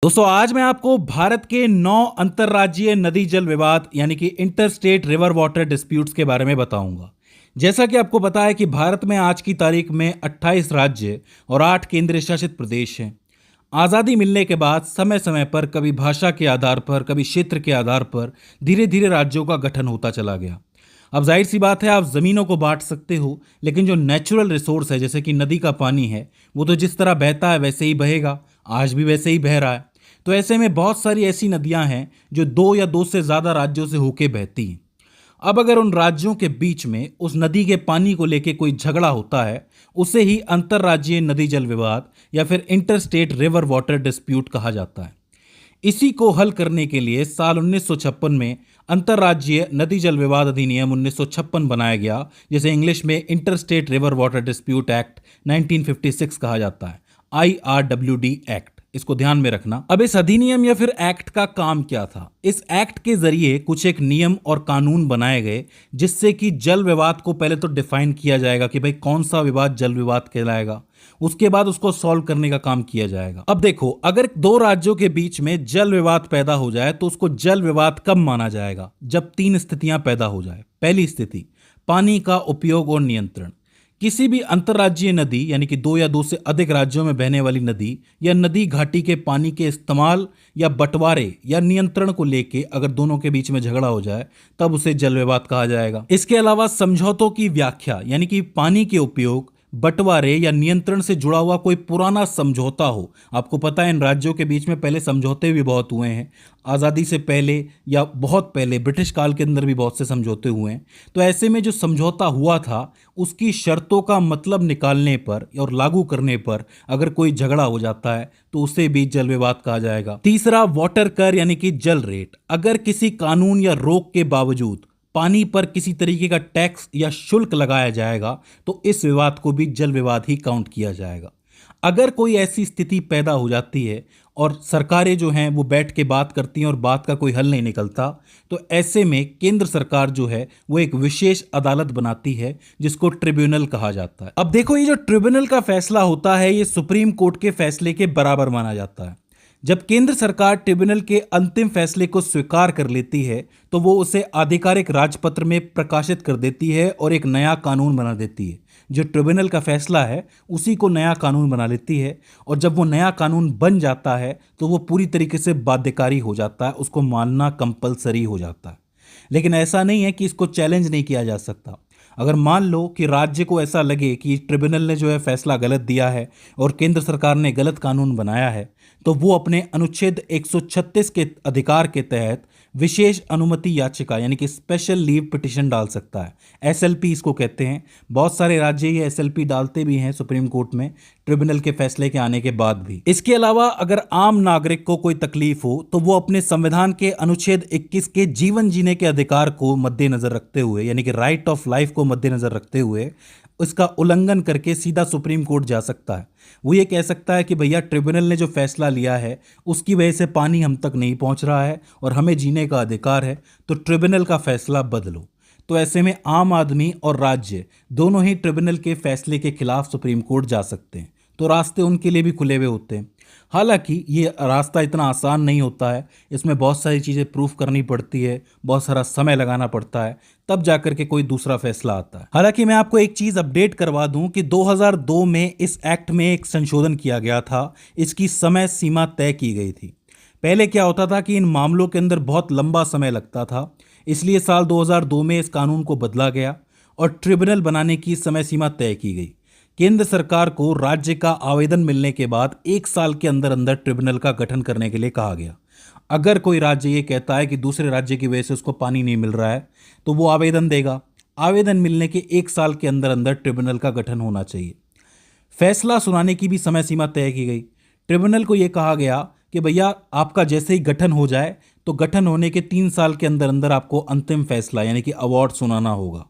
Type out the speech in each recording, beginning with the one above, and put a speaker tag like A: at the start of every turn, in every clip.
A: दोस्तों आज मैं आपको भारत के 9 अंतर्राज्यीय नदी जल विवाद यानी कि इंटरस्टेट रिवर वाटर डिस्प्यूट्स के बारे में बताऊंगा। जैसा कि आपको पता है कि भारत में आज की तारीख में 28 राज्य और 8 केंद्र शासित प्रदेश हैं। आज़ादी मिलने के बाद समय समय पर कभी भाषा के आधार पर कभी क्षेत्र के आधार पर धीरे धीरे राज्यों का गठन होता चला गया। अब जाहिर सी बात है, आप ज़मीनों को बांट सकते हो, लेकिन जो नेचुरल रिसोर्स है जैसे कि नदी का पानी है वो तो जिस तरह बहता है वैसे ही बहेगा। आज भी वैसे ही बह रहा है। तो ऐसे में बहुत सारी ऐसी नदियां हैं जो दो या दो से ज़्यादा राज्यों से होके बहती हैं। अब अगर उन राज्यों के बीच में उस नदी के पानी को लेके कोई झगड़ा होता है, उसे ही अंतर्राज्यीय नदी जल विवाद या फिर इंटरस्टेट रिवर वाटर डिस्प्यूट कहा जाता है। इसी को हल करने के लिए साल 1956 में अंतर्राज्यीय नदी जल विवाद अधिनियम 1956 बनाया गया, जिसे इंग्लिश में interstate river water dispute act 1956 कहा जाता है, IRWD एक्ट। इसको ध्यान में रखना। अब इस अधिनियम या फिर एक्ट का काम क्या था? इस एक्ट के जरिए कुछ एक नियम और कानून बनाए गए जिससे कि जल विवाद को पहले तो डिफाइन किया जाएगा कि भाई कौन सा विवाद जल विवाद कहलाएगा, उसके बाद उसको सॉल्व करने का काम किया जाएगा। अब देखो, अगर दो राज्यों के बीच में जल विवाद पैदा हो जाए तो उसको जल विवाद कब माना जाएगा? जब तीन स्थितियां पैदा हो जाए। पहली स्थिति, पानी का उपयोग और नियंत्रण। किसी भी अंतर्राज्यीय नदी यानी कि दो या दो से अधिक राज्यों में बहने वाली नदी या नदी घाटी के पानी के इस्तेमाल या बंटवारे या नियंत्रण को लेके अगर दोनों के बीच में झगड़ा हो जाए तब उसे जल विवाद कहा जाएगा। इसके अलावा समझौतों की व्याख्या यानी कि पानी के उपयोग, बंटवारे या नियंत्रण से जुड़ा हुआ कोई पुराना समझौता हो। आपको पता है इन राज्यों के बीच में पहले समझौते भी बहुत हुए हैं। आज़ादी से पहले या बहुत पहले ब्रिटिश काल के अंदर भी बहुत से समझौते हुए हैं। तो ऐसे में जो समझौता हुआ था उसकी शर्तों का मतलब निकालने पर और लागू करने पर अगर कोई झगड़ा हो जाता है तो उसे भी जल विवाद कहा जाएगा। तीसरा, वाटर कर यानी कि जल रेट। अगर किसी कानून या रोक के बावजूद पानी पर किसी तरीके का टैक्स या शुल्क लगाया जाएगा तो इस विवाद को भी जल विवाद ही काउंट किया जाएगा। अगर कोई ऐसी स्थिति पैदा हो जाती है और सरकारें जो हैं वो बैठ के बात करती हैं और बात का कोई हल नहीं निकलता, तो ऐसे में केंद्र सरकार जो है वो एक विशेष अदालत बनाती है जिसको ट्रिब्यूनल कहा जाता है। अब देखो, ये जो ट्रिब्यूनल का फैसला होता है ये सुप्रीम कोर्ट के फैसले के बराबर माना जाता है। जब केंद्र सरकार ट्रिब्यूनल के अंतिम फैसले को स्वीकार कर लेती है तो वो उसे आधिकारिक राजपत्र में प्रकाशित कर देती है और एक नया कानून बना देती है। जो ट्रिब्यूनल का फैसला है उसी को नया कानून बना लेती है, और जब वो नया कानून बन जाता है तो वो पूरी तरीके से बाध्यकारी हो जाता है, उसको मानना कंपलसरी हो जाता है। लेकिन ऐसा नहीं है कि इसको चैलेंज नहीं किया जा सकता। अगर मान लो कि राज्य को ऐसा लगे कि ट्रिब्यूनल ने जो है फैसला गलत दिया है और केंद्र सरकार ने गलत कानून बनाया है, तो वो अपने अनुच्छेद 136 के अधिकार के तहत विशेष अनुमति याचिका यानी कि स्पेशल लीव पिटिशन डाल सकता है। SLP इसको कहते हैं। बहुत सारे राज्य ये SLP डालते भी हैं सुप्रीम कोर्ट में ट्रिब्यूनल के फैसले के आने के बाद भी। इसके अलावा अगर आम नागरिक को कोई तकलीफ हो तो वो अपने संविधान के अनुच्छेद 21 के जीवन जीने के अधिकार को मद्देनजर रखते हुए यानी कि राइट ऑफ लाइफ को मद्देनजर रखते हुए इसका उल्लंघन करके सीधा सुप्रीम कोर्ट जा सकता है। वो ये कह सकता है कि भैया ट्रिब्यूनल ने जो फैसला लिया है उसकी वजह से पानी हम तक नहीं पहुंच रहा है और हमें जीने का अधिकार है, तो ट्रिब्यूनल का फैसला बदलो। तो ऐसे में आम आदमी और राज्य दोनों ही ट्रिब्यूनल के फैसले के खिलाफ सुप्रीम कोर्ट जा सकते हैं। तो रास्ते उनके लिए भी खुले हुए होते हैं। हालांकि ये रास्ता इतना आसान नहीं होता है, इसमें बहुत सारी चीज़ें प्रूफ करनी पड़ती है, बहुत सारा समय लगाना पड़ता है, तब जाकर के कोई दूसरा फैसला आता है। हालांकि मैं आपको एक चीज़ अपडेट करवा दूं कि 2002 में इस एक्ट में एक संशोधन किया गया था। इसकी समय सीमा तय की गई थी। पहले क्या होता था कि इन मामलों के अंदर बहुत लंबा समय लगता था, इसलिए साल 2002 में इस कानून को बदला गया और ट्रिब्यूनल बनाने की समय सीमा तय की गई। केंद्र सरकार को राज्य का आवेदन मिलने के बाद 1 साल के अंदर अंदर ट्रिब्यूनल का गठन करने के लिए कहा गया। अगर कोई राज्य ये कहता है कि दूसरे राज्य की वजह से उसको पानी नहीं मिल रहा है तो वो आवेदन देगा। आवेदन मिलने के 1 साल के अंदर अंदर ट्रिब्यूनल का गठन होना चाहिए। फैसला सुनाने की भी समय सीमा तय की गई। ट्रिब्यूनल को यह कहा गया कि भैया आपका जैसे ही गठन हो जाए तो गठन होने के 3 साल के अंदर अंदर आपको अंतिम फैसला यानी कि अवार्ड सुनाना होगा,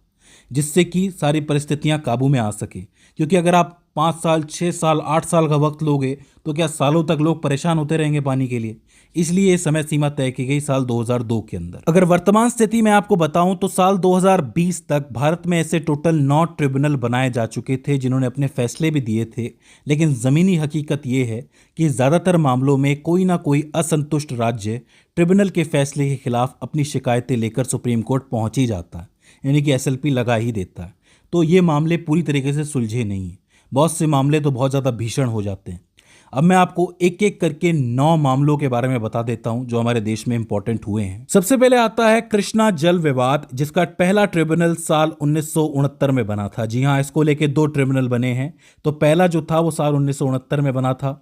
A: जिससे कि सारी परिस्थितियां काबू में आ सके। क्योंकि अगर आप 5 साल, 6 साल, 8 साल का वक्त लोगे तो क्या सालों तक लोग परेशान होते रहेंगे पानी के लिए? इसलिए समय सीमा तय की गई साल 2002 के अंदर। अगर वर्तमान स्थिति में आपको बताऊं तो साल 2020 तक भारत में ऐसे टोटल 9 ट्रिब्यूनल बनाए जा चुके थे जिन्होंने अपने फैसले भी दिए थे। लेकिन ज़मीनी हकीकत ये है कि ज़्यादातर मामलों में कोई ना कोई असंतुष्ट राज्य ट्रिब्यूनल के फैसले के खिलाफ अपनी शिकायतें लेकर सुप्रीम कोर्ट पहुंच ही जाता है, यानी कि एसएलपी लगा ही देता है। तो ये मामले पूरी तरीके से सुलझे नहीं हैं। बहुत से मामले तो बहुत ज़्यादा भीषण हो जाते हैं। अब मैं आपको एक एक करके 9 मामलों के बारे में बता देता हूं जो हमारे देश में इंपॉर्टेंट हुए हैं। सबसे पहले आता है कृष्णा जल विवाद, जिसका पहला ट्रिब्यूनल साल 1969 में बना था। जी हां, इसको लेके 2 ट्रिब्यूनल बने हैं। तो पहला जो था वो साल 1969 में बना था।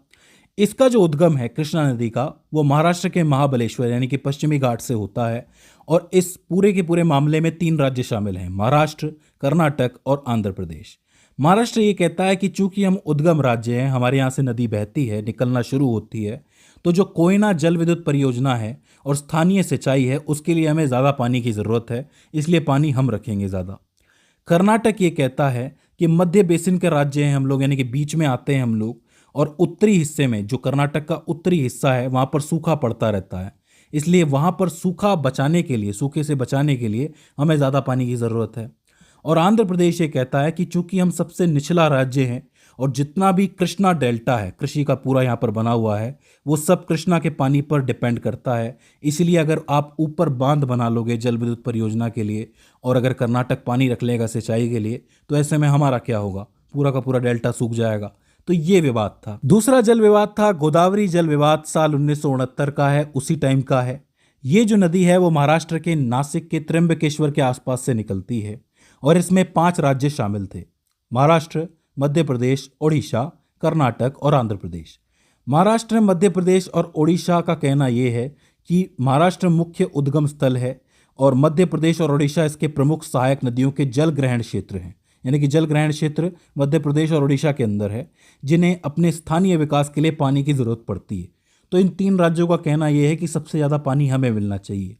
A: इसका जो उद्गम है कृष्णा नदी का, वो महाराष्ट्र के महाबलेश्वर यानी कि पश्चिमी घाट से होता है। और इस पूरे के पूरे मामले में 3 राज्य शामिल हैं, महाराष्ट्र, कर्नाटक और आंध्र प्रदेश। महाराष्ट्र ये कहता है कि चूंकि हम उद्गम राज्य हैं, हमारे यहाँ से नदी बहती है, निकलना शुरू होती है, तो जो कोयना जल विद्युत परियोजना है और स्थानीय सिंचाई है उसके लिए हमें ज़्यादा पानी की ज़रूरत है, इसलिए पानी हम रखेंगे ज़्यादा। कर्नाटक ये कहता है कि मध्य बेसिन के राज्य हैं हम लोग, यानी कि बीच में आते हैं हम लोग, और उत्तरी हिस्से में, जो कर्नाटक का उत्तरी हिस्सा है, वहाँ पर सूखा पड़ता रहता है, इसलिए वहाँ पर सूखा बचाने के लिए, सूखे से बचाने के लिए हमें ज़्यादा पानी की ज़रूरत है। और आंध्र प्रदेश ये कहता है कि चूंकि हम सबसे निचला राज्य हैं और जितना भी कृष्णा डेल्टा है, कृषि का पूरा यहाँ पर बना हुआ है, वो सब कृष्णा के पानी पर डिपेंड करता है, इसलिए अगर आप ऊपर बांध बना लोगे जल विद्युत परियोजना के लिए और अगर कर्नाटक पानी रख लेगा सिंचाई के लिए, तो ऐसे में हमारा क्या होगा? पूरा का पूरा डेल्टा सूख जाएगा। तो ये विवाद था। दूसरा जल विवाद था गोदावरी जल विवाद, साल 1969 का है, उसी टाइम का है। ये जो नदी है वो महाराष्ट्र के नासिक के त्र्यंबकेश्वर के आसपास से निकलती है और इसमें 5 राज्य शामिल थे, महाराष्ट्र, मध्य प्रदेश, ओडिशा, कर्नाटक और आंध्र प्रदेश। महाराष्ट्र, मध्य प्रदेश और ओडिशा का कहना यह है कि महाराष्ट्र मुख्य उद्गम स्थल है और मध्य प्रदेश और ओडिशा इसके प्रमुख सहायक नदियों के जल ग्रहण क्षेत्र हैं, यानी कि जल ग्रहण क्षेत्र मध्य प्रदेश और ओडिशा के अंदर है, जिन्हें अपने स्थानीय विकास के लिए पानी की जरूरत पड़ती है। तो इन 3 राज्यों का कहना यह है कि सबसे ज़्यादा पानी हमें मिलना चाहिए।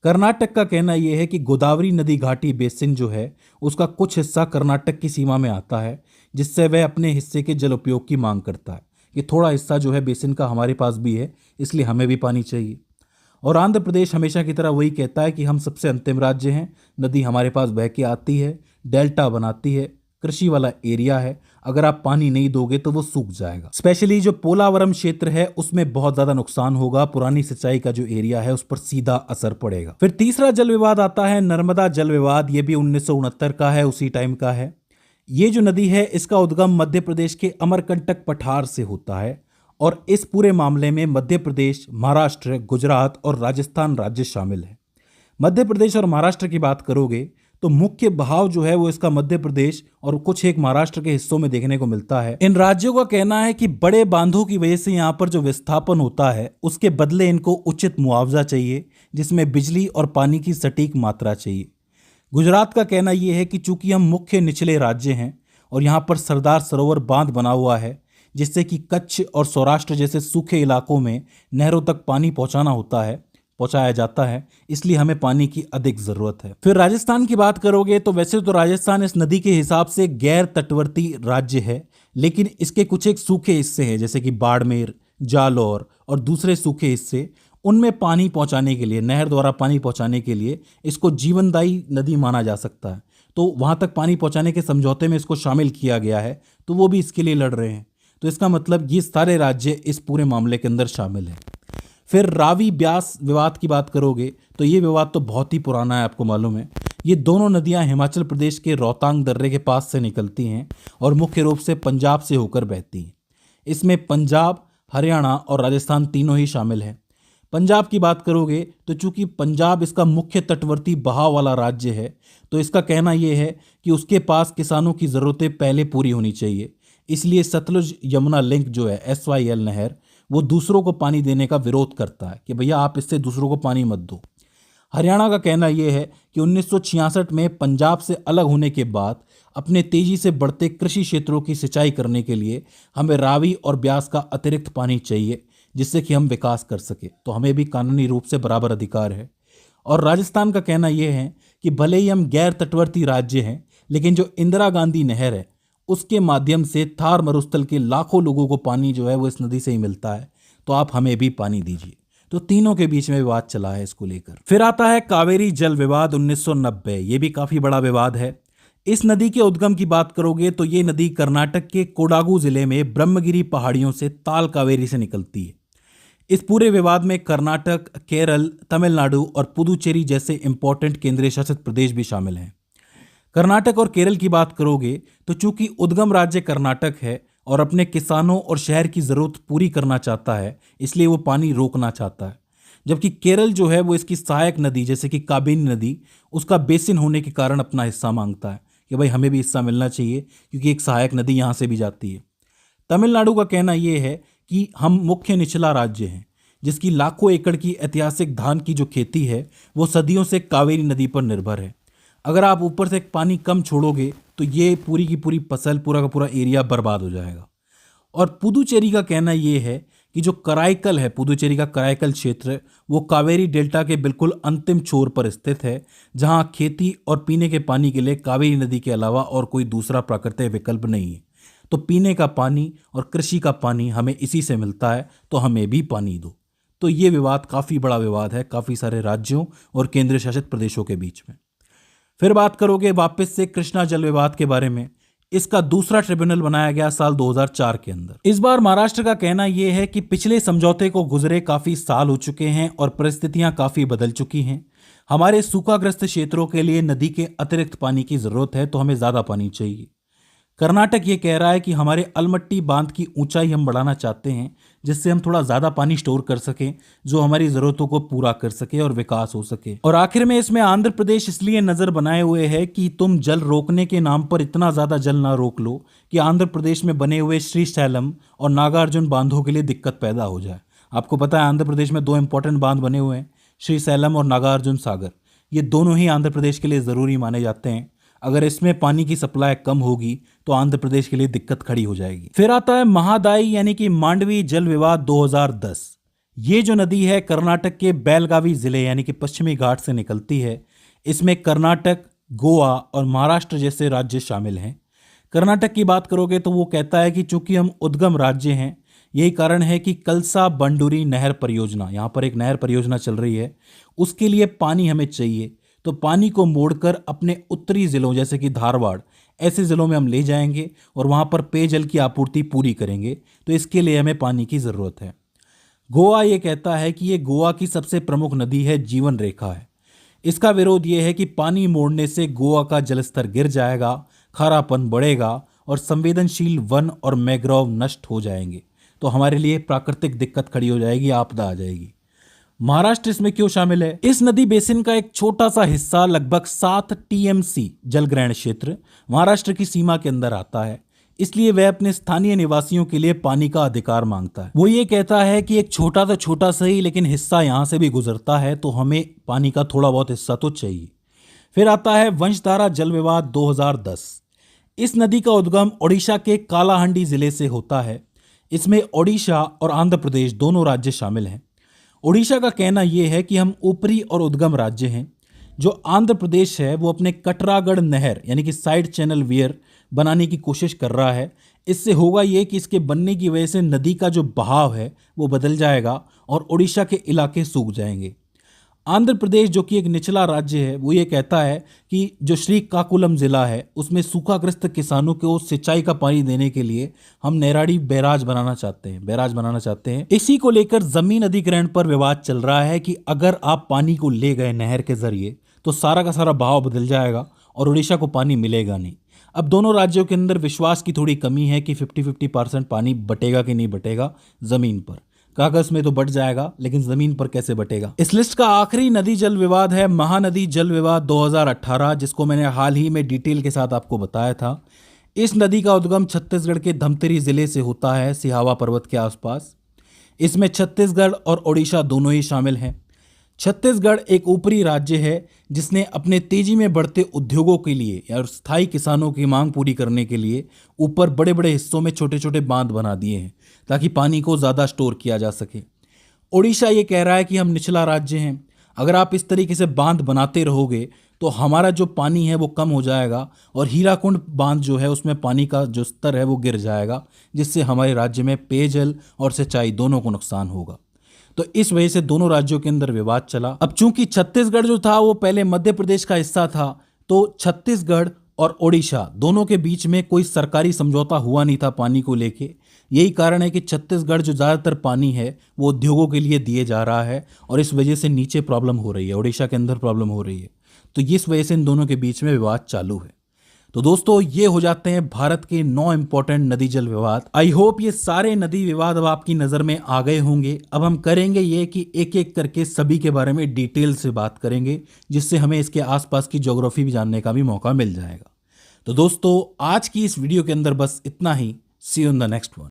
A: कर्नाटक का कहना यह है कि गोदावरी नदी घाटी बेसिन जो है उसका कुछ हिस्सा कर्नाटक की सीमा में आता है, जिससे वह अपने हिस्से के जल उपयोग की मांग करता है कि थोड़ा हिस्सा जो है बेसिन का हमारे पास भी है, इसलिए हमें भी पानी चाहिए। और आंध्र प्रदेश हमेशा की तरह वही कहता है कि हम सबसे अंतिम राज्य हैं, नदी हमारे पास बह के आती है, डेल्टा बनाती है, कृषि वाला एरिया है, अगर आप पानी नहीं दोगे तो वो सूख जाएगा। स्पेशली जो पोलावरम क्षेत्र है उसमें बहुत ज्यादा नुकसान होगा, पुरानी सिंचाई का जो एरिया है उस पर सीधा असर पड़ेगा। फिर तीसरा जल विवाद आता है नर्मदा जल विवाद, ये भी 1969 का है, उसी टाइम का है। ये जो नदी है इसका उद्गम मध्य प्रदेश के अमरकंटक पठार से होता है और इस पूरे मामले में मध्य प्रदेश, महाराष्ट्र, गुजरात और राजस्थान राज्य शामिल है। मध्य प्रदेश और महाराष्ट्र की बात करोगे तो मुख्य बहाव जो है वो इसका मध्य प्रदेश और कुछ एक महाराष्ट्र के हिस्सों में देखने को मिलता है। इन राज्यों का कहना है कि बड़े बांधों की वजह से यहाँ पर जो विस्थापन होता है उसके बदले इनको उचित मुआवजा चाहिए, जिसमें बिजली और पानी की सटीक मात्रा चाहिए। गुजरात का कहना यह है कि चूंकि हम मुख्य निचले राज्य हैं और यहाँ पर सरदार सरोवर बांध बना हुआ है, जिससे कि कच्छ और सौराष्ट्र जैसे सूखे इलाकों में नहरों तक पानी पहुंचाया जाता है, इसलिए हमें पानी की अधिक जरूरत है। फिर राजस्थान की बात करोगे तो वैसे तो राजस्थान इस नदी के हिसाब से गैर तटवर्ती राज्य है, लेकिन इसके कुछ एक सूखे हिस्से हैं जैसे कि बाड़मेर, जालौर और दूसरे सूखे हिस्से, उनमें पानी पहुंचाने के लिए, नहर द्वारा पानी पहुंचाने के लिए इसको जीवनदायी नदी माना जा सकता है। तो वहां तक पानी पहुंचाने के समझौते में इसको शामिल किया गया है, तो वो भी इसके लिए लड़ रहे हैं। तो इसका मतलब ये सारे राज्य इस पूरे मामले के अंदर शामिल हैं। फिर रावी ब्यास विवाद की बात करोगे तो ये विवाद तो बहुत ही पुराना है, आपको मालूम है। ये दोनों नदियां हिमाचल प्रदेश के रोहतांग दर्रे के पास से निकलती हैं और मुख्य रूप से पंजाब से होकर बहती हैं। इसमें पंजाब, हरियाणा और राजस्थान तीनों ही शामिल हैं। पंजाब की बात करोगे तो चूंकि पंजाब इसका मुख्य तटवर्ती बहाव वाला राज्य है, तो इसका कहना यह है कि उसके पास किसानों की ज़रूरतें पहले पूरी होनी चाहिए, इसलिए सतलुज यमुना लिंक जो है SYL नहर, वो दूसरों को पानी देने का विरोध करता है कि भैया आप इससे दूसरों को पानी मत दो। हरियाणा का कहना यह है कि 1966 में पंजाब से अलग होने के बाद अपने तेजी से बढ़ते कृषि क्षेत्रों की सिंचाई करने के लिए हमें रावी और ब्यास का अतिरिक्त पानी चाहिए, जिससे कि हम विकास कर सके, तो हमें भी कानूनी रूप से बराबर अधिकार है। और राजस्थान का कहना यह है कि भले ही हम गैर तटवर्ती राज्य हैं, लेकिन जो इंदिरा गांधी नहर है उसके माध्यम से थार मरुस्थल के लाखों लोगों को पानी जो है वो इस नदी से ही मिलता है, तो आप हमें भी पानी दीजिए। तो तीनों के बीच में विवाद चला है इसको लेकर। फिर आता है कावेरी जल विवाद 1990। ये भी काफी बड़ा विवाद है। इस नदी के उद्गम की बात करोगे तो ये नदी कर्नाटक के कोडागु जिले में ब्रह्मगिरी पहाड़ियों से ताल कावेरी से निकलती है। इस पूरे विवाद में कर्नाटक, केरल, तमिलनाडु और पुदुचेरी जैसे इंपॉर्टेंट केंद्रीय शासित प्रदेश भी शामिल हैं। कर्नाटक और केरल की बात करोगे तो चूंकि उद्गम राज्य कर्नाटक है और अपने किसानों और शहर की ज़रूरत पूरी करना चाहता है, इसलिए वो पानी रोकना चाहता है। जबकि केरल जो है वो इसकी सहायक नदी जैसे कि काबेनी नदी, उसका बेसिन होने के कारण अपना हिस्सा मांगता है कि भाई हमें भी हिस्सा मिलना चाहिए, क्योंकि एक सहायक नदी यहाँ से भी जाती है। तमिलनाडु का कहना ये है कि हम मुख्य निचला राज्य हैं, जिसकी लाखों एकड़ की ऐतिहासिक धान की जो खेती है वो सदियों से कावेरी नदी पर निर्भर है। अगर आप ऊपर से पानी कम छोड़ोगे तो ये पूरी की पूरी फसल, पूरा का पूरा एरिया बर्बाद हो जाएगा। और पुदुचेरी का कहना ये है कि जो कराईकल है, पुदुचेरी का कराईकल क्षेत्र, वो कावेरी डेल्टा के बिल्कुल अंतिम छोर पर स्थित है, जहाँ खेती और पीने के पानी के लिए कावेरी नदी के अलावा और कोई दूसरा प्राकृतिक विकल्प नहीं है। तो पीने का पानी और कृषि का पानी हमें इसी से मिलता है, तो हमें भी पानी दो। तो ये विवाद काफ़ी बड़ा विवाद है, काफ़ी सारे राज्यों और केंद्र शासित प्रदेशों के बीच में। फिर बात करोगे वापस से कृष्णा जल विवाद के बारे में। इसका दूसरा ट्रिब्यूनल बनाया गया साल 2004 के अंदर। इस बार महाराष्ट्र का कहना यह है कि पिछले समझौते को गुजरे काफी साल हो चुके हैं और परिस्थितियां काफी बदल चुकी हैं। हमारे सूखाग्रस्त क्षेत्रों के लिए नदी के अतिरिक्त पानी की जरूरत है, तो हमें ज्यादा पानी चाहिए। कर्नाटक ये कह रहा है कि हमारे अलमट्टी बांध की ऊंचाई हम बढ़ाना चाहते हैं, जिससे हम थोड़ा ज़्यादा पानी स्टोर कर सकें, जो हमारी ज़रूरतों को पूरा कर सके और विकास हो सके। और आखिर में इसमें आंध्र प्रदेश इसलिए नज़र बनाए हुए है कि तुम जल रोकने के नाम पर इतना ज़्यादा जल ना रोक लो कि आंध्र प्रदेश में बने हुए श्रीशैलम और नागार्जुन बांधों के लिए दिक्कत पैदा हो जाए। आपको पता है आंध्र प्रदेश में दो इंपॉर्टेंट बांध बने हुए हैं, श्रीशैलम और नागार्जुन सागर। ये दोनों ही आंध्र प्रदेश के लिए ज़रूरी माने जाते हैं। अगर इसमें पानी की सप्लाई कम होगी तो आंध्र प्रदेश के लिए दिक्कत खड़ी हो जाएगी। फिर आता है महादाई यानी कि मांडवी जल विवाद 2010। ये जो नदी है कर्नाटक के बेलगावी जिले यानी कि पश्चिमी घाट से निकलती है। इसमें कर्नाटक, गोवा और महाराष्ट्र जैसे राज्य शामिल हैं। कर्नाटक की बात करोगे तो वो कहता है कि चूंकि हम उद्गम राज्य हैं, यही कारण है कि कलसा बंडूरी नहर परियोजना, यहाँ पर एक नहर परियोजना चल रही है, उसके लिए पानी हमें चाहिए। तो पानी को मोड़कर अपने उत्तरी जिलों जैसे कि धारवाड़, ऐसे ज़िलों में हम ले जाएंगे और वहाँ पर पेयजल की आपूर्ति पूरी करेंगे। तो इसके लिए हमें पानी की ज़रूरत है। गोवा ये कहता है कि ये गोवा की सबसे प्रमुख नदी है, जीवन रेखा है। इसका विरोध ये है कि पानी मोड़ने से गोवा का जलस्तर गिर जाएगा, खारापन बढ़ेगा और संवेदनशील वन और मैग्रोव नष्ट हो जाएंगे। तो हमारे लिए प्राकृतिक दिक्कत खड़ी हो जाएगी, आपदा आ जाएगी। महाराष्ट्र इसमें क्यों शामिल है? इस नदी बेसिन का एक छोटा सा हिस्सा, लगभग 7 टीएमसी जल ग्रहण क्षेत्र महाराष्ट्र की सीमा के अंदर आता है। इसलिए वह अपने स्थानीय निवासियों के लिए पानी का अधिकार मांगता है। वो ये कहता है कि एक छोटा तो छोटा सही, लेकिन हिस्सा यहाँ से भी गुजरता है, तो हमें पानी का थोड़ा बहुत हिस्सा तो चाहिए। फिर आता है वंशधारा जल विवाद 2010। इस नदी का उद्गम ओडिशा के कालाहांडी जिले से होता है। इसमें ओडिशा और आंध्र प्रदेश दोनों राज्य शामिल हैं। ओडिशा का कहना यह है कि हम ऊपरी और उद्गम राज्य हैं। जो आंध्र प्रदेश है वो अपने कटरागढ़ नहर यानी कि साइड चैनल वियर बनाने की कोशिश कर रहा है। इससे होगा ये कि इसके बनने की वजह से नदी का जो बहाव है वो बदल जाएगा और ओडिशा के इलाके सूख जाएंगे। आंध्र प्रदेश जो कि एक निचला राज्य है, वो ये कहता है कि जो श्रीकाकुलम जिला है उसमें सूखाग्रस्त किसानों को सिंचाई का पानी देने के लिए हम नैराडी बैराज बनाना चाहते हैं। इसी को लेकर जमीन अधिग्रहण पर विवाद चल रहा है कि अगर आप पानी को ले गए नहर के जरिए तो सारा का सारा बहाव बदल जाएगा और उड़ीसा को पानी मिलेगा नहीं। अब दोनों राज्यों के अंदर विश्वास की थोड़ी कमी है कि 50-50% पानी बटेगा कि नहीं बटेगा। जमीन पर कागज में तो बट जाएगा, लेकिन जमीन पर कैसे बटेगा। इस लिस्ट का आखिरी नदी जल विवाद है महानदी जल विवाद 2018, जिसको मैंने हाल ही में डिटेल के साथ आपको बताया था। इस नदी का उद्गम छत्तीसगढ़ के धमतरी जिले से होता है, सिहावा पर्वत के आसपास। इसमें छत्तीसगढ़ और ओडिशा दोनों ही शामिल हैं। छत्तीसगढ़ एक ऊपरी राज्य है जिसने अपने तेजी में बढ़ते उद्योगों के लिए और स्थायी किसानों की मांग पूरी करने के लिए ऊपर बड़े बड़े हिस्सों में छोटे छोटे बांध बना दिए हैं ताकि पानी को ज़्यादा स्टोर किया जा सके। ओडिशा ये कह रहा है कि हम निचला राज्य हैं, अगर आप इस तरीके से बांध बनाते रहोगे तो हमारा जो पानी है वो कम हो जाएगा और हीराकुंड बांध जो है उसमें पानी का जो स्तर है वो गिर जाएगा, जिससे हमारे राज्य में पेयजल और सिंचाई दोनों को नुकसान होगा। तो इस वजह से दोनों राज्यों के अंदर विवाद चला। अब चूंकि छत्तीसगढ़ जो था वो पहले मध्य प्रदेश का हिस्सा था, तो छत्तीसगढ़ और ओडिशा दोनों के बीच में कोई सरकारी समझौता हुआ नहीं था पानी को लेके। यही कारण है कि छत्तीसगढ़ जो ज़्यादातर पानी है वो उद्योगों के लिए दिए जा रहा है और इस वजह से नीचे प्रॉब्लम हो रही है, ओडिशा के अंदर प्रॉब्लम हो रही है। तो इस वजह से इन दोनों के बीच में विवाद चालू है। तो दोस्तों ये हो जाते हैं भारत के 9 इंपॉर्टेंट नदी जल विवाद। आई होप ये सारे नदी विवाद अब आपकी नज़र में आ गए होंगे। अब हम करेंगे ये कि एक एक करके सभी के बारे में डिटेल से बात करेंगे, जिससे हमें इसके आसपास की ज्योग्राफी भी जानने का भी मौका मिल जाएगा। तो दोस्तों आज की इस वीडियो के अंदर बस इतना ही। See you in the next one.